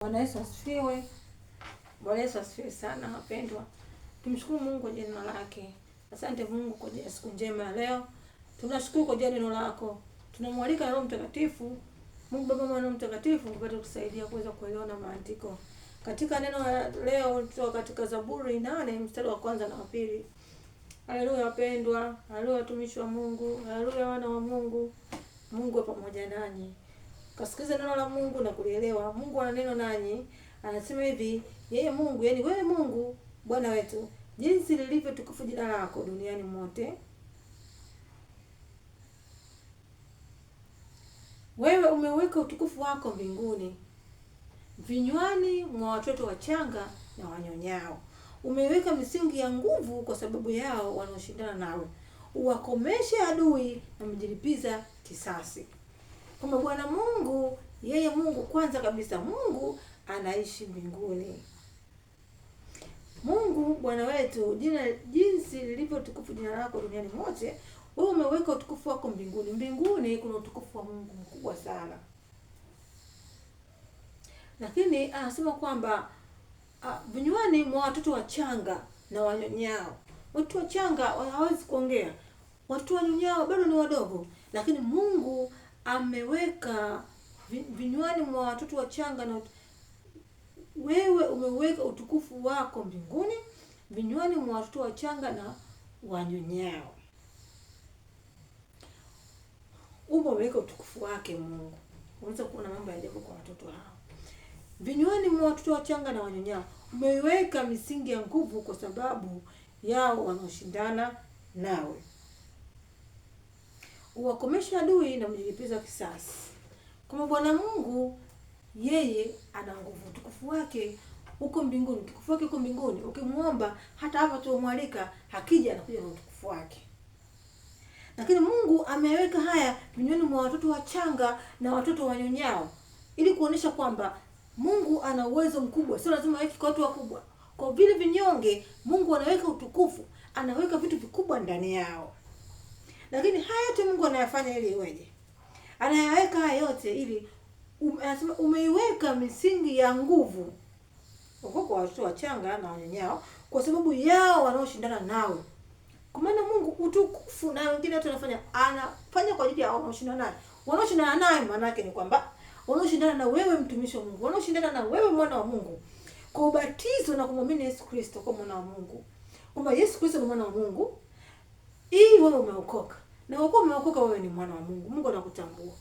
Bwana Yesu asifiwe. Bwana Yesu asifiwe sana wapendwa. Tumshukuru Mungu kwa jina lake. Asante Mungu kwa ajili ya siku njema ya leo. Tunashukuru kwa ajili ya neno lako. Tunamwalika Roho Mtakatifu, Mungu Baba, Mwana na Mtakatifu, kupata kusaidia kuweza kuelewa na maandiko. Katika neno la leo tutoka katika Zaburi 8 mstari wa kwanza na wa pili. Haleluya wapendwa, haleluya watumishi wa Mungu, haleluya wana wa Mungu. Mungu pamoja nanyi. Kasikiza neno la Mungu na kulielewa. Mungu ana neno nanyi. Anasema hivi, yeye Mungu, yani wewe Mungu, Bwana wetu, jinsi lilivyo tukufu jina lako duniani mote. Wewe umeweka utukufu wako mbinguni, vinywani mwa watoto wachanga na wanyonyao. Umeweka misingi ya nguvu kwa sababu yao wanaoshindana nawe. Uwakomeshe adui na mjilipiza kisasi. Kama Bwana Mungu, yeye Mungu kwanza kabisa, Mungu anaishi mbinguni. Mungu Bwana wetu, jinsi lilivyo tukufu jina lako duniani mote. Wewe umeweka utukufu wako mbinguni. Mbinguni kuna utukufu wa Mungu mkubwa sana. Lakini anasema kwamba vinywani mwa watoto wachanga na wanyonyao. Watoto wachanga hawawezi kuongea. Watoto wanyonyao bado ni wadogo, lakini Mungu ameweka vinywani mwa watoto wachanga na wewe umeweka utukufu wako mbinguni, vinywani mwa watoto wachanga na wanyonyao. Umeweka utukufu wake Mungu. Unaweza kuona mambo ya ajabu kwa watoto hao. Vinywani mwa watoto wachanga na wanyonyao. Umeweka misingi ya nguvu kwa sababu yao wanaoshindana nawe. Uwakomesha adui na mjilipiza kisasi. Kama Bwana Mungu, yeye ana nguvu. Utukufu wake uko mbinguni. Utukufu wake uko mbinguni. Ukimuomba hata hapa tuomwalika, hakija anakuja na utukufu wake. Lakini Mungu ameweka haya vinywani mwa watoto wachanga na watoto wanyonyao ili kuonesha kwamba Mungu ana uwezo mkubwa. Sio lazima aweke kwa watu wakubwa. Kwa vile vinyonge, Mungu anaweka utukufu, anaweka vitu vikubwa ndani yao. Lakini haya yote Mungu anayafanya ili iweje? Anayaweka haya yote ili anasema umeiweka misingi ya nguvu kwa watoto wachanga na wanyonyao kwa sababu yao wanaoshindana nawe. Kwa maana Mungu utukufu na wengine watu anafanya kwa ajili ya wanaoshindana naye. Wanaoshindana naye maana yake ni kwamba wanaoshindana na wewe mtumishi wa Mungu, wanaoshindana na wewe mwana wa Mungu kwa ubatizo na kumwamini Yesu Kristo kwa mwana wa Mungu. Kwamba Yesu Kristo ni mwana wa Mungu. Hii wewe umeokoka. Na uko umeokoka wewe ni mwana wa Mungu. Mungu anakutambua.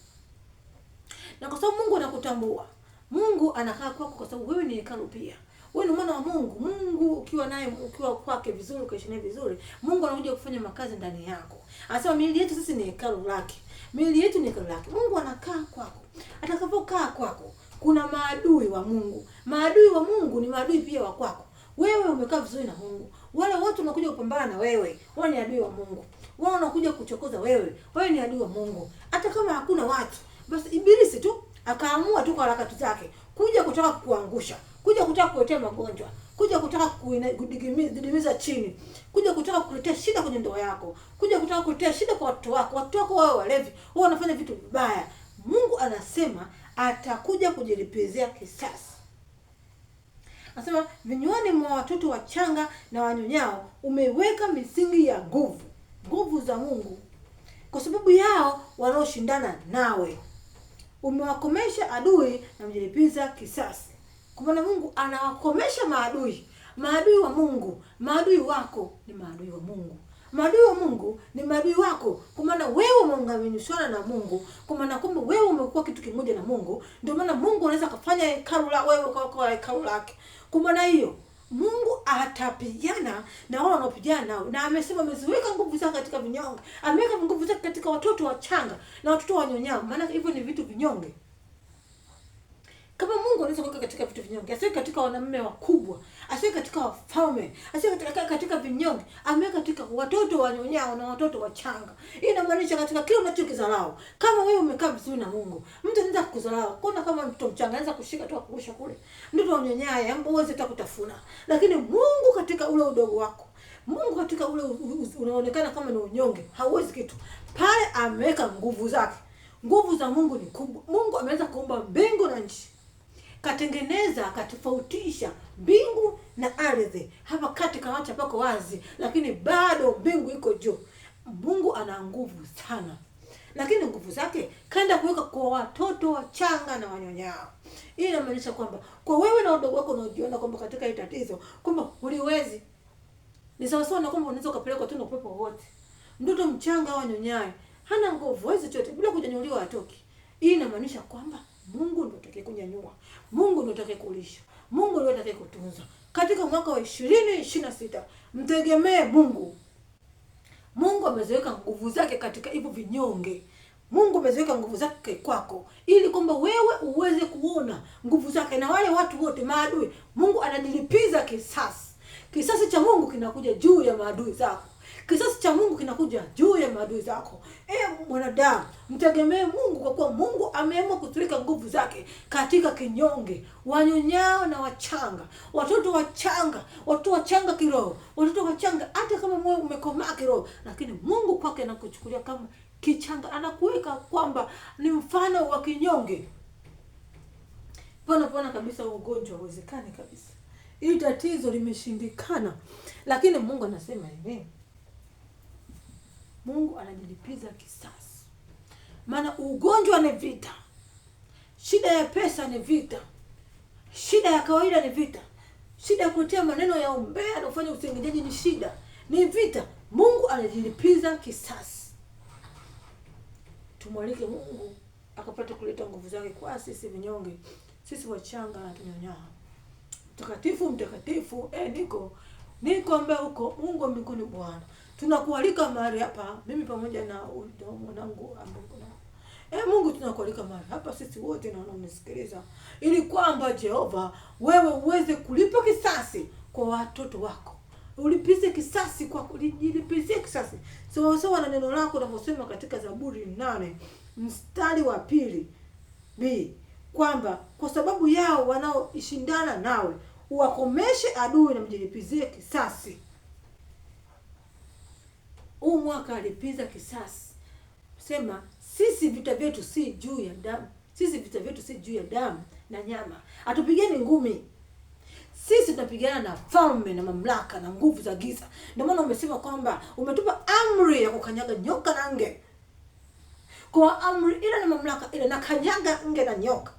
Na kwa sababu Mungu anakutambua, Mungu anakaa kwako kwa sababu wewe ni hekalu pia. Wewe ni mwana wa Mungu. Mungu ukiwa naye, ukiwa kwake vizuri, ukaishi naye vizuri, Mungu anakuja kufanya makazi ndani yako. Anasema miili yetu sisi ni hekalu lake. Miili yetu ni hekalu lake. Mungu anakaa kwako. Atakapokaa kwako, kuna maadui wa Mungu. Maadui wa Mungu ni maadui pia wa kwako. Wewe umekaa vizuri na Mungu. Wale watu wanakuja kupambana na wewe, wao ni adui wa Mungu. Wao wanakuja kuchokoza wewe, wewe ni adui wa Mungu. Hata kama hakuna watu, basi ibilisi tu akaamua tu kwa harakati zake kuja kutaka kukuangusha, kuja kutaka kukuletea magonjwa, kuja kutaka kudidimiza chini, kuja kutaka kukuletea shida kwenye ndoa yako, kuja kutaka kukuletea shida kwa watoto wako. Watoto wako wao walevi, wao wanafanya vitu vibaya. Mungu anasema atakuja kujilipizia kisasi. Anasema vinywani mwa watoto wachanga na wanyonyao umeweka misingi ya nguvu, nguvu za Mungu kwa sababu yao wanaoshindana nawe. Umewakomesha adui na mjilipiza kisasi. Kwa maana Mungu anawakomesha maadui. Maadui wa Mungu, maadui wako ni maadui wa Mungu. Maadui wa Mungu ni maadui wako. Kwa maana wewe umeunganishwa na Mungu. Kwa maana kwamba wewe umekuwa kitu kimoja na Mungu. Ndio maana Mungu anaweza kufanya hekalu la wewe kwa hekalu lake. Kwa maana hiyo Mungu atapigana na wao wanaopigana nao. Na amesema ameziweka nguvu zake katika vinyonge. Ameweka nguvu zake katika watoto wachanga na watoto wanyonyao. Maana hivyo ni vitu vinyonge. Kama Mungu anaweza kuweka katika vitu vinyonge, asiwe katika wanaume wakubwa, asiwe katika wafalme, asiwe katika vinyonge, ameweka katika watoto wanyonyao na watoto wachanga. Hii inamaanisha katika kile unachokizalao. Kama wewe umekaa vizuri na Mungu, mtu anaweza kukuzalao. Kuna kama mtoto mchanga anaweza kushika tu akugusha kule. Mtoto wanyonyaye ambaye uweze hata kutafuna. Lakini Mungu katika ule udogo wako, Mungu katika ule unaonekana kama ni unyonge, hauwezi kitu. Pale ameweka nguvu zake. Nguvu za Mungu ni kubwa. Mungu ameweza kuumba mbingu na nchi. katengeneza, katofautisha mbingu na ardhi. Hapa kati kawacha pako wazi, lakini bado mbingu iko juu. Mungu ana nguvu sana, lakini nguvu zake kaenda kuweka kwa watoto wachanga na wanyonyao. Hii inamaanisha kwamba kwa wewe na wadogo wako unaojiona kwamba katika hili tatizo kwamba uliwezi, ni sawa sawa na kwamba unaweza kupelekwa tu na upepo wote. Mtoto mchanga au nyonyaye hana nguvu, hawezi chochote, bila kunyanyuliwa hatoki. Hii inamaanisha kwamba Mungu ndiye atakaye kunyanyua, Mungu ndiye atakaye kulisha, Mungu ndiye atakaye kutunza. Katika mwaka wa 2026 mtegemee Mungu. Mungu ameziweka nguvu zake katika hivyo vinyonge. Mungu ameziweka nguvu zake kwako ili kwamba wewe uweze kuona nguvu zake, na wale watu wote maadui Mungu anajilipiza kisasi. Kisasi cha Mungu kinakuja juu ya maadui zako. Kisasi cha Mungu kinakuja juu ya maadui zako. Mwanadamu, mtegemee Mungu, kwa kuwa Mungu ameamua kutuweka nguvu zake katika kinyonge, wanyonyao na wachanga, watoto wachanga kiroho, watoto wachanga hata kama moyo umekomaa kiroho, lakini Mungu kwake anakuchukulia kama kichanga, anakuweka kwamba ni mfano wa kinyonge. Pona kabisa ugonjwa hauwezekani kabisa. Hili tatizo limeshindikana, lakini Mungu anasema hivi, Mungu anajilipiza kisasi. Maana ugonjwa ni vita, shida ya pesa ni vita, shida ya kawaida ni vita, shida ya kuletea maneno ya umbea na kufanya usengenyaji ni shida, ni vita. Mungu anajilipiza kisasi. Tumwalike Mungu akapata kuleta nguvu zake kwa sisi vinyonge, sisi wachanga na tunyonyao. Mtakatifu, mtakatifu, niko ambaye uko Mungu wa mbinguni Bwana. Tunakualika mahali hapa, mimi pamoja na mwanangu ambaye Mungu, tunakualika mahali hapa sisi wote na wanaonisikiliza, ili kwamba Jehova wewe uweze kulipa kisasi kwa watoto wako. Ulipize kisasi kwa kujilipizie kisasi. Sawa na neno lako linavyosema katika Zaburi 8 mstari wa 2b, kwamba kwa sababu yao wanaoishindana nawe uwakomeshe adui na mjilipizie kisasi. Huu mwaka alipiza kisasi. Sema sisi vita vyetu si juu ya damu. Sisi vita vyetu si juu ya damu na nyama. Hatupigani ngumi. Sisi tunapigana na falme na mamlaka na nguvu za giza. Ndio maana umesema kwamba umetupa amri ya kukanyaga nyoka na nge. Kwa amri ile na mamlaka ile, na kanyaga nge na nyoka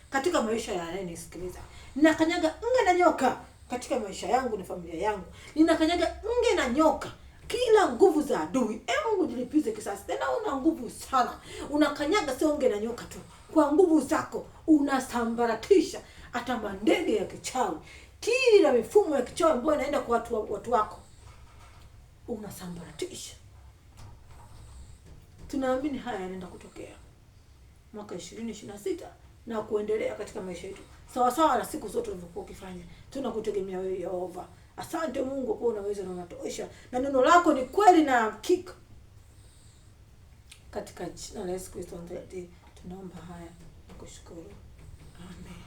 katika maisha ya anayenisikiliza. Ninakanyaga nge na nyoka katika maisha yangu na familia yangu. Ninakanyaga nge na nyoka kila nguvu za adui. Mungu jilipize kisasi. Tena una nguvu sana. Unakanyaga sio nge na nyoka tu. Kwa nguvu zako unasambaratisha hata mandege ya kichawi. Kila mifumo ya kichawi ambayo inaenda kwa watu wako unasambaratisha. Tunaamini haya yanaenda kutokea mwaka 2026 na kuendelea katika maisha yetu, sawa na siku zote ulivyokuwa ukifanya. Tunakutegemea wewe Yehova. Asante Mungu kwa unaweza na unatosha, na neno lako ni kweli na hakika. Katika jina la Yesu Kristo tunaomba haya na kushukuru. Amen.